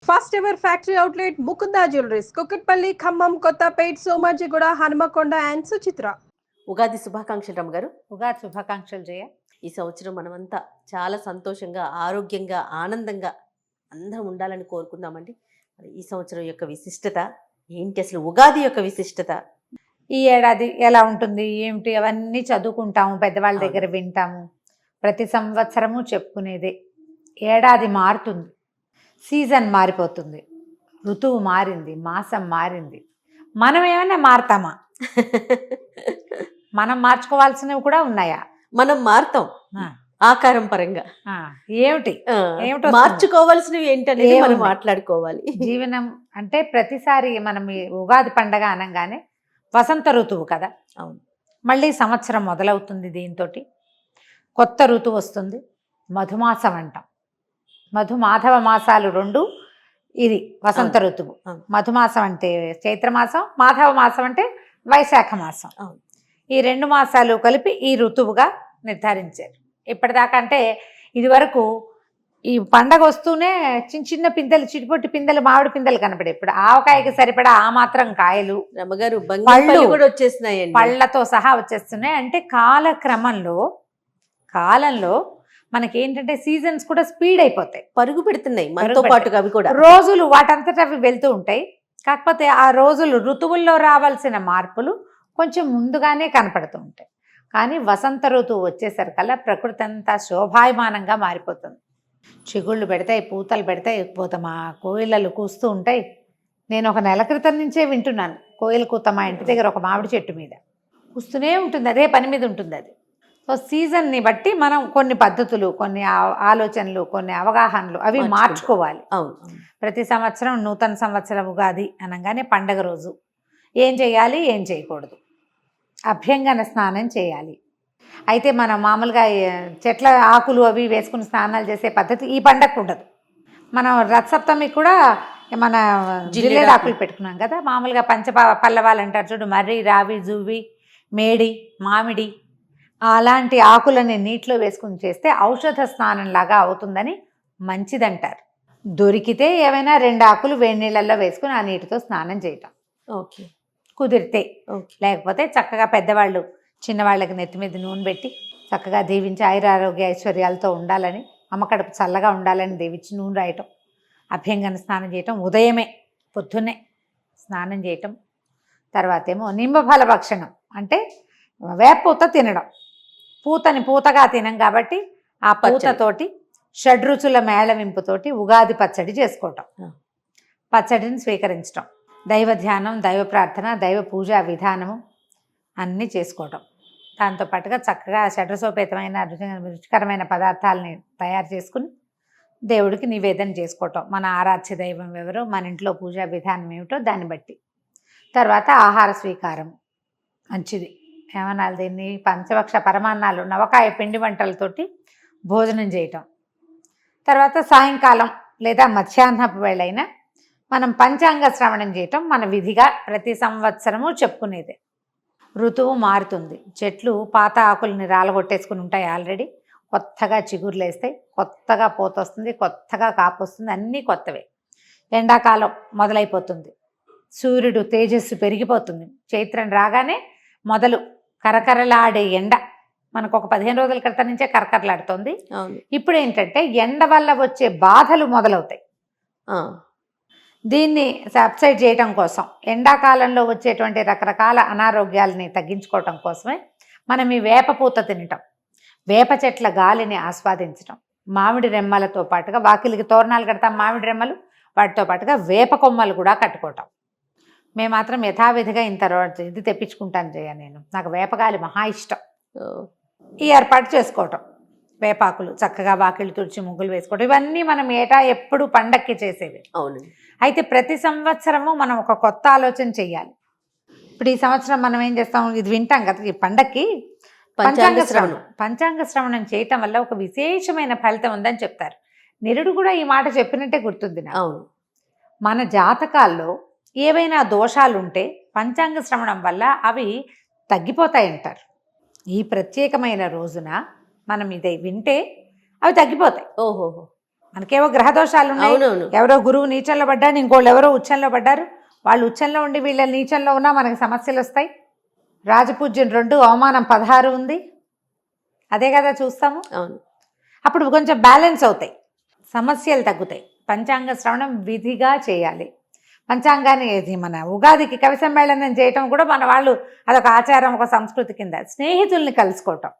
First ever factory outlet Mukunda jewelleries Kukatpally, Khammam, Kothapet, Somajiguda, Hanumakonda and Suchitra. Ugadi శుభాకాంక్షలు రమ్మగారు. ఉగాది శుభాకాంక్షలు జయ. ఈ సంవత్సరం మనమంతా చాలా సంతోషంగా, ఆరోగ్యంగా, ఆనందంగా అందరం ఉండాలని కోరుకుందామండి. మరి ఈ సంవత్సరం యొక్క విశిష్టత ఏంటి, అసలు ఉగాది యొక్క విశిష్టత? ఈ ఏడాది ఎలా ఉంటుంది ఏమిటి అవన్నీ చదువుకుంటాము, పెద్దవాళ్ళ దగ్గర వింటాము. ప్రతి సంవత్సరము చెప్పుకునేదే. ఏడాది మారుతుంది, సీజన్ మారిపోతుంది, ఋతువు మారింది, మాసం మారింది. మనం ఏమైనా మారుతామా? మనం మార్చుకోవాల్సినవి కూడా ఉన్నాయా? మనం మారుతాం ఆకారం పరంగా. ఏమిటి ఏమిటో మార్చుకోవాల్సినవి ఏంటనేది మనం మాట్లాడుకోవాలి. జీవనం అంటే ప్రతిసారి మనం ఈ ఉగాది పండగ అనగానే వసంత ఋతువు కదా. అవును. మళ్ళీ సంవత్సరం మొదలవుతుంది, దీంతో కొత్త ఋతువు వస్తుంది. మధుమాసం అంటాం. మధుమాధవ మాసాలు రెండు. ఇది వసంత ఋతువు. మధుమాసం అంటే చైత్రమాసం, మాధవ మాసం అంటే వైశాఖ మాసం. ఈ రెండు మాసాలు కలిపి ఈ ఋతువుగా నిర్ధారించారు. ఇప్పటిదాకా అంటే ఇది వరకు ఈ పండగ వస్తూనే చిన్న చిన్న పిందెలు, చిటిపొట్టి పిందెలు, మామిడి పిందెలు కనపడే. ఇప్పుడు ఆవకాయకి సరిపడా ఆ మాత్రం కాయలు, రమ్మగారు పళ్ళు కూడా వచ్చేస్తున్నాయి, పళ్ళతో సహా వచ్చేస్తున్నాయి. అంటే కాలంలో మనకేంటంటే సీజన్స్ కూడా స్పీడ్ అయిపోతాయి, పరుగు పెడుతున్నాయి మనతో పాటుగా. అవి కూడా రోజులు వాటంతట అవి వెళ్తూ ఉంటాయి. కాకపోతే ఆ రోజులు ఋతువుల్లో రావాల్సిన మార్పులు కొంచెం ముందుగానే కనపడుతూ ఉంటాయి. కానీ వసంత ఋతువు వచ్చేసరికల్లా ప్రకృతి అంతా శోభాయమానంగా మారిపోతుంది. చిగుళ్ళు పెడతాయి, పూతలు పెడతాయి, మా కోయిలలు కూస్తూ ఉంటాయి. నేను ఒక నెల క్రితం నుంచే వింటున్నాను కోయిల కూత. మా ఇంటి దగ్గర ఒక మామిడి చెట్టు మీద కూస్తూనే ఉంటుంది, అదే పని మీద ఉంటుంది అది. సో సీజన్ని బట్టి మనం కొన్ని పద్ధతులు, కొన్ని ఆలోచనలు, కొన్ని అవగాహనలు అవి మార్చుకోవాలి. ప్రతి సంవత్సరం నూతన సంవత్సరం ఉగాది అనగానే పండగ రోజు ఏం చేయాలి, ఏం చేయకూడదు? అభ్యంగన స్నానం చేయాలి. అయితే మనం మామూలుగా చెట్ల ఆకులు అవి వేసుకుని స్నానాలు చేసే పద్ధతి ఈ పండగకు ఉండదు. మనం రథసప్తమికి కూడా మన జిల్లేడు ఆకులు పెట్టుకున్నాం కదా. మామూలుగా పల్లవాలు అంటారు చూడు, మర్రి, రావి, జువ్వి, మేడి, మామిడి అలాంటి ఆకులని నీటిలో వేసుకుని చేస్తే ఔషధ స్నానం లాగా అవుతుందని మంచిదంటారు. దొరికితే ఏమైనా 2 ఆకులు వేడి నీళ్ళల్లో వేసుకుని ఆ నీటితో స్నానం చేయటం ఓకే, కుదిరితే. లేకపోతే చక్కగా పెద్దవాళ్ళు చిన్నవాళ్ళకి నెత్తి మీద నూనె పెట్టి చక్కగా దీవించి ఆయురారోగ్య ఐశ్వర్యాలతో ఉండాలని, అమ్మకడుపు చల్లగా ఉండాలని దీవించి నూనె రాయటం, అభ్యంగన స్నానం చేయటం, ఉదయమే పొద్దున్నే స్నానం చేయటం. తర్వాత ఏమో నింబఫల భక్షణం అంటే వేపూత తినడం. పూతని పూతగా తినం కాబట్టి ఆ పూతతోటి షడ్రుచుల మేళవింపుతోటి ఉగాది పచ్చడి చేసుకోవటం, పచ్చడిని స్వీకరించటం, దైవ ధ్యానం, దైవ ప్రార్థన, దైవ పూజా విధానము అన్నీ చేసుకోవటం. దాంతోపాటుగా చక్కగా షడ్రసోపేతమైన రుచికరమైన పదార్థాలని తయారు చేసుకుని దేవుడికి నివేదన చేసుకోవటం. మన ఆరాధ్య దైవం ఎవరో, మన ఇంట్లో పూజా విధానం ఏమిటో దాన్ని బట్టి. తర్వాత ఆహార స్వీకారం మంచిది. ఏమనాలి దీన్ని? పంచభక్ష పరమాన్నాలు, నవకాయ పిండి వంటలతోటి భోజనం చేయటం. తర్వాత సాయంకాలం లేదా మధ్యాహ్నపు వేళైనా మనం పంచాంగ శ్రవణం చేయటం మన విధిగా ప్రతి సంవత్సరము చెప్పుకునేదే. ఋతువు మారుతుంది, చెట్లు పాత ఆకుల్ని రాలగొట్టేసుకుని ఉంటాయి ఆల్రెడీ, కొత్తగా చిగుర్లు వేస్తాయి, కొత్తగా పూత వస్తుంది, కొత్తగా కాపు వస్తుంది, అన్నీ కొత్తవే. ఎండాకాలం మొదలైపోతుంది, సూర్యుడు తేజస్సు పెరిగిపోతుంది. చైత్రం రాగానే మొదలు కరకరలాడే ఎండ మనకు ఒక 15 రోజుల క్రితం నుంచే కరకరలాడుతుంది. ఇప్పుడు ఏంటంటే ఎండ వల్ల వచ్చే బాధలు మొదలవుతాయి. దీన్ని సబ్సైడ్ చేయడం కోసం, ఎండాకాలంలో వచ్చేటువంటి రకరకాల అనారోగ్యాలని తగ్గించుకోవటం కోసమే మనం ఈ వేప పూత తినటం, వేప చెట్ల గాలిని ఆస్వాదించటం, మామిడి రెమ్మలతో పాటుగా వాకిలికి తోరణాలు కడతాం, మామిడి రెమ్మలు, వాటితో పాటుగా వేప కొమ్మలు కూడా కట్టుకోవటం. మేము మాత్రం యథావిధిగా ఇంత ఇది తెప్పించుకుంటాను జయ. నేను, నాకు వేపగాలి మహా ఇష్టం. ఈ ఏర్పాటు చేసుకోవటం, వేపాకులు చక్కగా వాకిళ్ళు తుడిచి ముగ్గులు వేసుకోవటం, ఇవన్నీ మనం ఏటా ఎప్పుడు పండక్కి చేసేవి. అవును. అయితే ప్రతి సంవత్సరము మనం ఒక కొత్త ఆలోచన చెయ్యాలి. ఇప్పుడు ఈ సంవత్సరం మనం ఏం చేస్తాం, ఇది వింటాం కదా ఈ పండక్కి, పంచాంగ శ్రవణం చేయటం వల్ల ఒక విశేషమైన ఫలితం ఉందని చెప్తారు. నిరుడు కూడా ఈ మాట చెప్పినట్టే గుర్తుంది నాకు. అవును. మన జాతకాల్లో ఏవైనా దోషాలుంటే పంచాంగ శ్రవణం వల్ల అవి తగ్గిపోతాయంటారు. ఈ ప్రత్యేకమైన రోజున మనం ఇది వింటే అవి తగ్గిపోతాయి. ఓహోహో. మనకేవో గ్రహదోషాలు ఉన్నాయి, అవునవును. ఎవరో గురువు నీచంలో పడ్డాడు, ఇంకోళ్ళు ఎవరో ఉచ్చంలో పడ్డారు. వాళ్ళు ఉచ్చంలో ఉండి వీళ్ళ నీచంలో ఉన్నా మనకి సమస్యలు వస్తాయి. రాజపూజ్యం 2, అవమానం 16 ఉంది. అదే కదా చూస్తాము. అవును. అప్పుడు కొంచెం బ్యాలెన్స్ అవుతాయి, సమస్యలు తగ్గుతాయి. పంచాంగ శ్రవణం విధిగా చేయాలి. పంచాంగాన్ని ఇది మన ఉగాదికి కవి సమ్మేళనం చేయటం కూడా మన వాళ్ళు అదొక ఆచారం, ఒక సంస్కృతి కింద. స్నేహితుల్ని కలుసుకోవటం,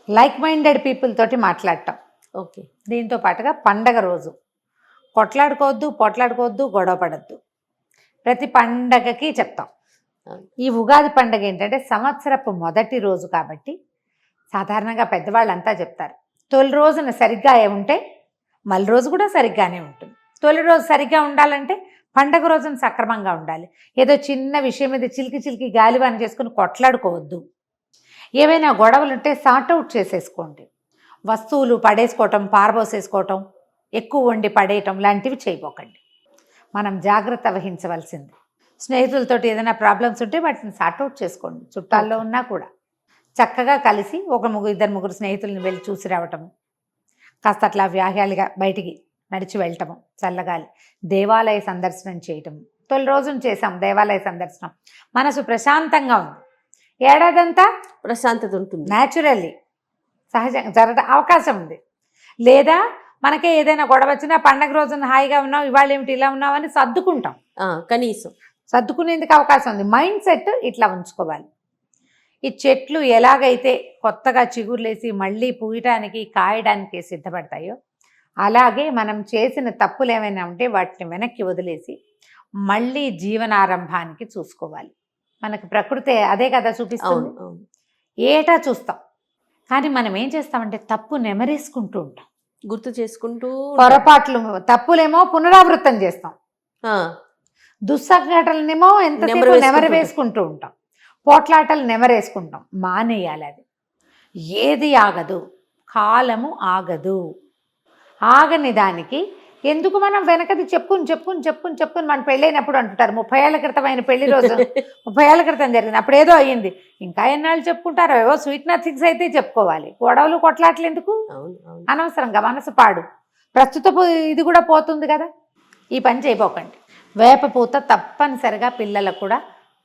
లైక్ మైండెడ్ పీపుల్ తోటి మాట్లాడటం. ఓకే. దీంతో పాటుగా పండగ రోజు కొట్లాడుకోవద్దు, పొట్లాడుకోవద్దు, గొడవ పడద్దు. ప్రతి పండగకి చెప్తాం. ఈ ఉగాది పండగ ఏంటంటే సంవత్సరపు మొదటి రోజు కాబట్టి సాధారణంగా పెద్దవాళ్ళంతా చెప్తారు, తొలి రోజున సరిగ్గా ఉంటే మళ్ళీ రోజు కూడా సరిగ్గానే ఉంటుంది. తొలి రోజు సరిగ్గా ఉండాలంటే పండగ రోజున సక్రమంగా ఉండాలి. ఏదో చిన్న విషయం మీద చిలికి గాలివాన చేసుకుని కొట్లాడుకోవద్దు. ఏవైనా గొడవలు ఉంటే సార్ట్అవుట్ చేసేసుకోండి. వస్తువులు పడేసుకోవటం, పారబోసేసుకోవటం, ఎక్కువ వండి పడేయటం లాంటివి చేయబోకండి. మనం జాగ్రత్త వహించవలసింది. స్నేహితులతోటి ఏదైనా ప్రాబ్లమ్స్ ఉంటే వాటిని సార్ట్అవుట్ చేసుకోండి. చుట్టాల్లో ఉన్నా కూడా చక్కగా కలిసి ఒక ఇద్దరు ముగ్గురు స్నేహితులను వెళ్ళి చూసి రావటము, కాస్త అట్లా వ్యాహ్యాలుగా బయటికి నడిచి వెళ్ళటము, చల్లగాలి, దేవాలయ సందర్శనం చేయటము. తొలి రోజున చేసాం దేవాలయ సందర్శనం, మనసు ప్రశాంతంగా ఉంది. ఏడాదంతా ప్రశాంతత ఉంటుంది, న్యాచురల్లీ సహజంగా జరగడం అవకాశం ఉంది. లేదా మనకే ఏదైనా గొడవ వచ్చినా పండగ రోజున హాయిగా ఉన్నాం, ఇవాళ ఏమిటి ఇలా ఉన్నాం అని సర్దుకుంటాం. కనీసం సర్దుకునేందుకు అవకాశం ఉంది. మైండ్ సెట్ ఇట్లా ఉంచుకోవాలి. ఈ చెట్లు ఎలాగైతే కొత్తగా చిగుర్లేసి మళ్ళీ పూయటానికి కాయడానికి సిద్ధపడతాయో అలాగే మనం చేసిన తప్పులు ఏమైనా ఉంటే వాటిని వెనక్కి వదిలేసి మళ్ళీ జీవనారంభానికి చూసుకోవాలి. మనకి ప్రకృతి అదే కదా చూపిస్తుంది. ఏటా చూస్తాం, కానీ మనం ఏం చేస్తామంటే తప్పు నెమరేసుకుంటూ ఉంటాం, గుర్తు చేసుకుంటూ. పొరపాట్లు తప్పులేమో పునరావృతం చేస్తాం, దుస్సంఘటనలేమో ఎంతసేపు నెమరు వేసుకుంటూ ఉంటాం, పోట్లాటలు నెమరేసుకుంటాం. మానేయాలి. అది ఏది ఆగదు, కాలము ఆగదు. ఆగని దానికి ఎందుకు మనం వెనకది చెప్పుకుని మన పెళ్ళైనప్పుడు అంటుంటారు 30 ఏళ్ల క్రితం అయిన పెళ్లి రోజు 30 ఏళ్ల క్రితం జరిగింది, అప్పుడు ఏదో అయ్యింది, ఇంకా ఎన్నాళ్ళు చెప్పుకుంటారు, ఏవో స్వీట్ నథింగ్స్ అయితే చెప్పుకోవాలి. గొడవలు కొట్లాటలు ఎందుకు, అనవసరంగా మనసు పాడు. ప్రస్తుతపు ఇది కూడా పోతుంది కదా. ఈ పని చేయబోకండి. వేపపూత తప్పనిసరిగా పిల్లలకు కూడా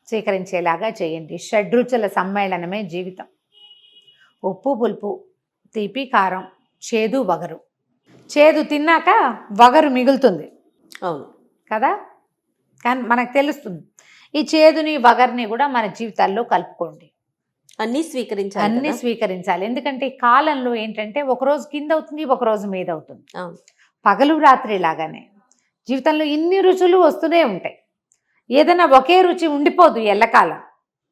స్వీకరించేలాగా చేయండి. షడ్రుచుల సమ్మేళనమే జీవితం. ఉప్పు పులుపు, తీపి కారం, చేదు వగరు. చేదు తిన్నాక వగరు మిగులుతుంది, అవును కదా. కానీ మనకు తెలుస్తుంది. ఈ చేదుని వగర్ని కూడా మన జీవితాల్లో కలుపుకోండి. అన్నీ స్వీకరించాలి. ఎందుకంటే ఈ కాలంలో ఏంటంటే ఒకరోజు కింద అవుతుంది, ఒకరోజు మీద అవుతుంది. పగలు రాత్రి లాగానే జీవితంలో ఇన్ని రుచులు వస్తూనే ఉంటాయి. ఏదైనా ఒకే రుచి ఉండిపోదు ఎల్లకాలం,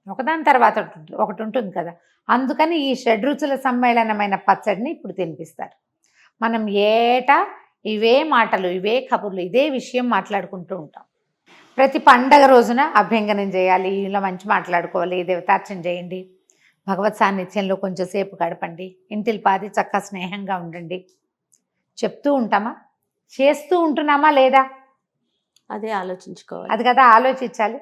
ఒకదాని తర్వాత ఒకటి ఉంటుంది కదా. అందుకని ఈ షడ్రుచుల సమ్మేళనమైన పచ్చడిని ఇప్పుడు తినిపిస్తారు. మనం ఏటా ఇవే మాటలు, ఇవే కబుర్లు, ఇదే విషయం మాట్లాడుకుంటూ ఉంటాం. ప్రతి పండగ రోజున అభ్యంగనం చేయాలి, ఇలా మంచి మాట్లాడుకోవాలి, దేవతార్చన చేయండి, భగవత్ సాన్నిధ్యంలో కొంచెం సేపు గడపండి, ఇంటిల్ పాది చక్కగా స్నేహంగా ఉండండి. చెప్తూ ఉంటామా, చేస్తూ ఉంటున్నామా లేదా, అదే ఆలోచించుకోవాలి. అది కదా ఆలోచించాలి.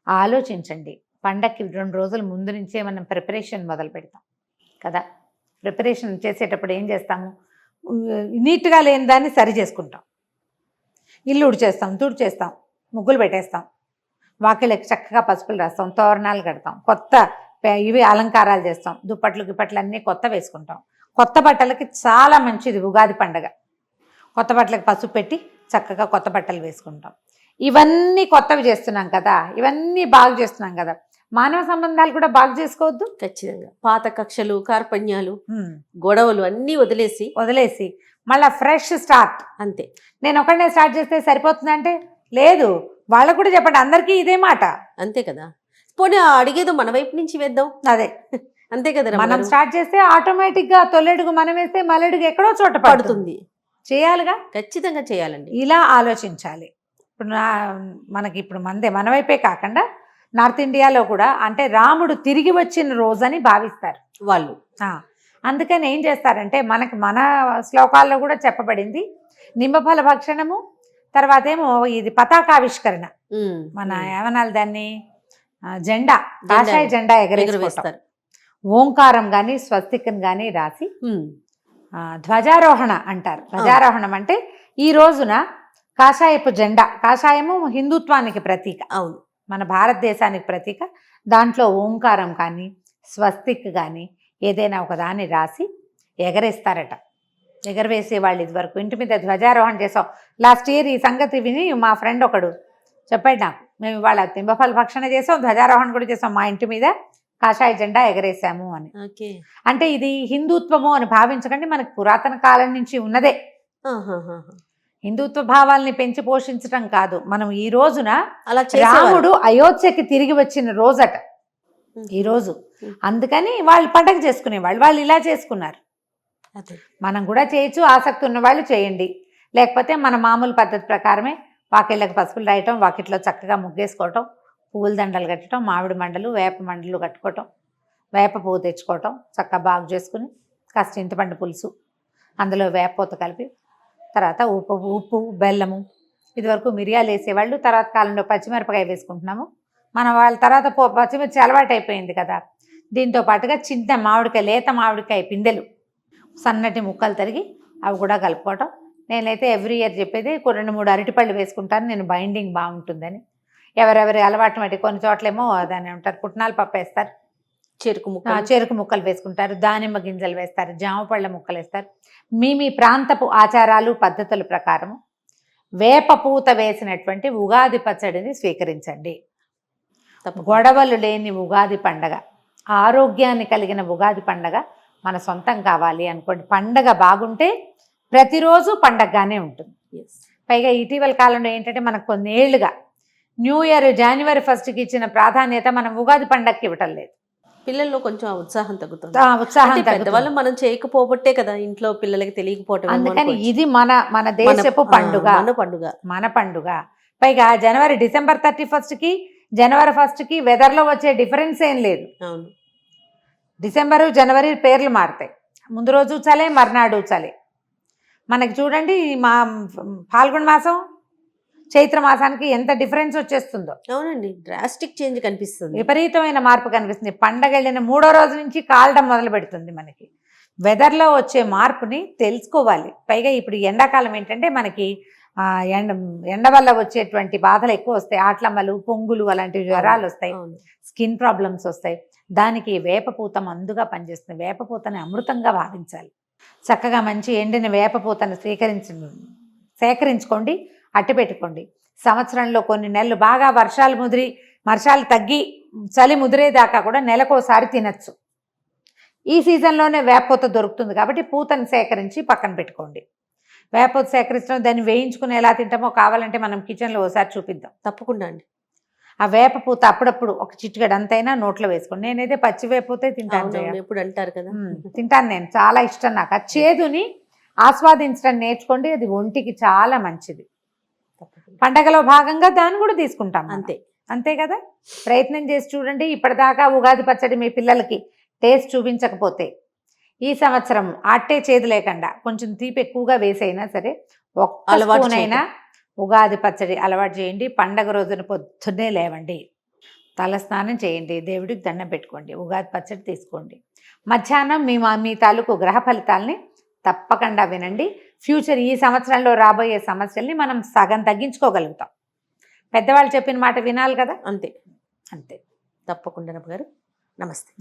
ఆలోచించండి. పండగకి 2 రోజుల ముందు నుంచే మనం ప్రిపరేషన్ మొదలు పెడతాం కదా. ప్రిపరేషన్ చేసేటప్పుడు ఏం చేస్తాము, నీట్గా లేని దాన్ని సరి చేసుకుంటాం, ఇల్లు ఉడిచేస్తాం, తుడిచేస్తాం, ముగ్గులు పెట్టేస్తాం, వాకిళ్ళకి చక్కగా పసుపులు రాస్తాం, తోరణాలు కడతాం, కొత్త ఇవి అలంకారాలు చేస్తాం, దుప్పట్లు గిప్పట్లు అన్నీ కొత్త వేసుకుంటాం. కొత్త బట్టలకి చాలా మంచిది ఉగాది పండగ. కొత్త బట్టలకి పసుపు పెట్టి చక్కగా కొత్త బట్టలు వేసుకుంటాం. ఇవన్నీ కొత్తవి చేస్తున్నాం కదా, ఇవన్నీ బాగు చేస్తున్నాం కదా. మానవ సంబంధాలు కూడా బాగు చేసుకోవద్దు. ఖచ్చితంగా పాత కక్షలు, కార్పణ్యాలు, గొడవలు అన్నీ వదిలేసి మళ్ళీ ఫ్రెష్ స్టార్ట్. అంతే. నేను ఒకనే స్టార్ట్ చేస్తే సరిపోతుందంటే లేదు, వాళ్ళకు కూడా చెప్పండి, అందరికీ ఇదే మాట. అంతే కదా. పోనీ అడిగేదో మన వైపు నుంచి వేద్దాం. అదే అంతే కదా. మనం స్టార్ట్ చేస్తే ఆటోమేటిక్గా తొలెడుగు మనం వేస్తే మలెడుగు ఎక్కడో చోట పడుతుంది. చేయాలిగా, ఖచ్చితంగా చేయాలండి. ఇలా ఆలోచించాలి. ఇప్పుడు మనకి ఇప్పుడు మన వైపే కాకుండా నార్త్ ఇండియాలో కూడా అంటే రాముడు తిరిగి వచ్చిన రోజని భావిస్తారు వాళ్ళు. అందుకని ఏం చేస్తారంటే మన శ్లోకాల్లో కూడా చెప్పబడింది నిమ్మఫల భక్షణము, తర్వాత ఏమో ఇది పతాకావిష్కరణ, మన ఏమనాలి దాన్ని, జెండా, కాషాయ జెండా ఎగరేస్తారు. ఓంకారం కానీ స్వస్తికం కానీ రాసి ధ్వజారోహణ అంటారు. ధ్వజారోహణం అంటే ఈ రోజున కాషాయపు జెండా, కాషాయము హిందుత్వానికి ప్రతీక, అవును, మన భారతదేశానికి ప్రతీక. దాంట్లో ఓంకారం కానీ స్వస్తిక్ కానీ ఏదైనా ఒక దాన్ని రాసి ఎగరేస్తారట. ఎగరవేసే వాళ్ళు ఇదివరకు ఇంటి మీద ధ్వజారోహణ చేసాం. లాస్ట్ ఇయర్ ఈ సంగతి విని మా ఫ్రెండ్ ఒకడు చెప్పాడు నాకు, మేము ఇవాళ తింబఫల భక్షణ చేసాం, ధ్వజారోహణ కూడా చేసాం, మా ఇంటి మీద కాషాయ జెండా ఎగరేసాము అని. ఓకే. అంటే ఇది హిందుత్వము అని భావించకండి, మనకు పురాతన కాలం నుంచి ఉన్నదే. హిందుత్వ భావాల్ని పెంచి పోషించటం కాదు. మనం ఈ రోజున అలా రాముడు అయోధ్యకి తిరిగి వచ్చిన రోజట ఈ రోజు, అందుకని వాళ్ళు పండగ చేసుకునేవాళ్ళు, వాళ్ళు ఇలా చేసుకున్నారు. మనం కూడా చేయొచ్చు, ఆసక్తి ఉన్న వాళ్ళు చేయండి. లేకపోతే మన మామూలు పద్ధతి ప్రకారమే వాకిళ్ళకి పసుపులు రాయటం, వాకిట్లో చక్కగా ముగ్గేసుకోవటం, పువ్వుల దండలు కట్టడం, మామిడి మండలు వేప మండలు కట్టుకోవటం, వేప పువ్వు తెచ్చుకోవటం, చక్కగా బాగు చేసుకుని కాస్త చింతపండు పులుసు, అందులో వేప పూత కలిపి, తర్వాత ఉప్పు బెల్లము, ఇదివరకు మిరియాలు వేసేవాళ్ళు, తర్వాత కాలంలో పచ్చిమిరపకాయ వేసుకుంటున్నాము మన వాళ్ళ. తర్వాత పచ్చిమిర్చి అలవాటు అయిపోయింది కదా. దీంతో పాటుగా చిన్న మామిడికాయ, లేత మామిడికాయ పిందెలు సన్నటి ముక్కలు తరిగి అవి కూడా కలుపుకోవటం. నేనైతే ఎవ్రీ ఇయర్ చెప్పేది 2-3 అరటిపళ్ళు వేసుకుంటాను, నేను బైండింగ్ బాగుంటుందని. ఎవరెవరి అలవాటు బట్టి కొన్ని చోట్లేమో దాన్ని ఉంటారు పుట్నాల పప్పు వేస్తారు, చెరుకు ముక్కలు వేసుకుంటారు, దానిమ్మ గింజలు వేస్తారు, జామ పళ్ళ ముక్కలు వేస్తారు. మీ ప్రాంతపు ఆచారాలు పద్ధతుల ప్రకారం వేప పూత వేసినటువంటి ఉగాది పచ్చడిని స్వీకరించండి. గొడవలు లేని ఉగాది పండగ, ఆరోగ్యాన్ని కలిగిన ఉగాది పండగ మన సొంతం కావాలి అనుకోండి. పండగ బాగుంటే ప్రతిరోజు పండగగానే ఉంటుంది. పైగా ఇటీవల కాలంలో ఏంటంటే మనకు కొన్ని ఏళ్లుగా న్యూ ఇయర్ January 1st ఇచ్చిన ప్రాధాన్యత మనం ఉగాది పండగకి ఇవ్వటం లేదు. పిల్లల్లో కొంచెం ఉత్సాహం తగ్గుతుంది. ఉత్సాహం పెద్దవాళ్ళు మనం చేయకపోబట్టే కదా ఇంట్లో పిల్లలకి తెలియకపోవటం. అందుకని ఇది మన దేశపు పండుగ, మన పండుగ. పైగా December 31st January 1st వెదర్లో వచ్చే డిఫరెన్స్ ఏం లేదు. అవును, డిసెంబరు జనవరి పేర్లు మారుతాయి, ముందు రోజు చలే మర్నాడు చలే. మనకి చూడండి మా ఫాల్గుణ మాసం చైత్ర మాసానికి ఎంత డిఫరెన్స్ వచ్చేస్తుందో. అవునండి, డ్రాస్టిక్ చేంజ్ కనిపిస్తుంది, విపరీతమైన మార్పు కనిపిస్తుంది. పండగ వెళ్ళిన 3వ రోజు నుంచి కాలడం మొదలు పెడుతుంది. మనకి వెదర్లో వచ్చే మార్పుని తెలుసుకోవాలి. పైగా ఇప్పుడు ఎండాకాలం ఏంటంటే మనకి ఎండ వల్ల వచ్చేటువంటి బాధలు ఎక్కువ వస్తాయి, ఆట్లమ్మలు, పొంగులు, అలాంటి జ్వరాలు వస్తాయి, స్కిన్ ప్రాబ్లమ్స్ వస్తాయి. దానికి వేపపూత మందుగా పనిచేస్తుంది. వేపపూతని అమృతంగా భావించాలి. చక్కగా మంచి ఎండిన వేపపూతను సేకరించుకోండి, అట్టి పెట్టుకోండి. సంవత్సరంలో కొన్ని నెలలు బాగా వర్షాలు తగ్గి చలి ముదిరేదాకా కూడా నెలకోసారి తినచ్చు. ఈ సీజన్లోనే వేపపూత దొరుకుతుంది కాబట్టి పూతను సేకరించి పక్కన పెట్టుకోండి. వేపపూత సేకరించడం, దాన్ని వేయించుకుని ఎలా తింటామో కావాలంటే మనం కిచెన్లో ఒకసారి చూపిద్దాం. తప్పకుండా అండి. ఆ వేపపూత అప్పుడప్పుడు ఒక చిటికెడు అంతైనా నోట్లో వేసుకోండి. నేనైతే పచ్చి వేపపూతే తింటాను. ఎప్పుడు అంటారు కదా, తింటాను, నేను చాలా ఇష్టం నాకు. ఆ చేదుని ఆస్వాదించడం నేర్చుకోండి, అది ఒంటికి చాలా మంచిది. పండగలో భాగంగా దాన్ని కూడా తీసుకుంటాం. అంతే కదా, ప్రయత్నం చేసి చూడండి. ఇప్పటిదాకా ఉగాది పచ్చడి మీ పిల్లలకి టేస్ట్ చూపించకపోతే ఈ సంవత్సరం అట్టే చేదు లేకుండా కొంచెం తీపి ఎక్కువగా వేసైనా సరే ఒక్క స్పూనైనా ఉగాది పచ్చడి అలవాటు చేయండి. పండగ రోజున పొద్దున్నే లేవండి, తల స్నానం చేయండి, దేవుడికి దండం పెట్టుకోండి, ఉగాది పచ్చడి తీసుకోండి. మధ్యాహ్నం మీ తాలూకు గ్రహ ఫలితాలని తప్పకుండా వినండి. ఫ్యూచర్ ఈ సంవత్సరంలో రాబోయే సమస్యల్ని మనం సగం తగ్గించుకోగలుగుతాం. పెద్దవాళ్ళు చెప్పిన మాట వినాలి కదా. అంతే. తప్పకుండా గారు. నమస్తే.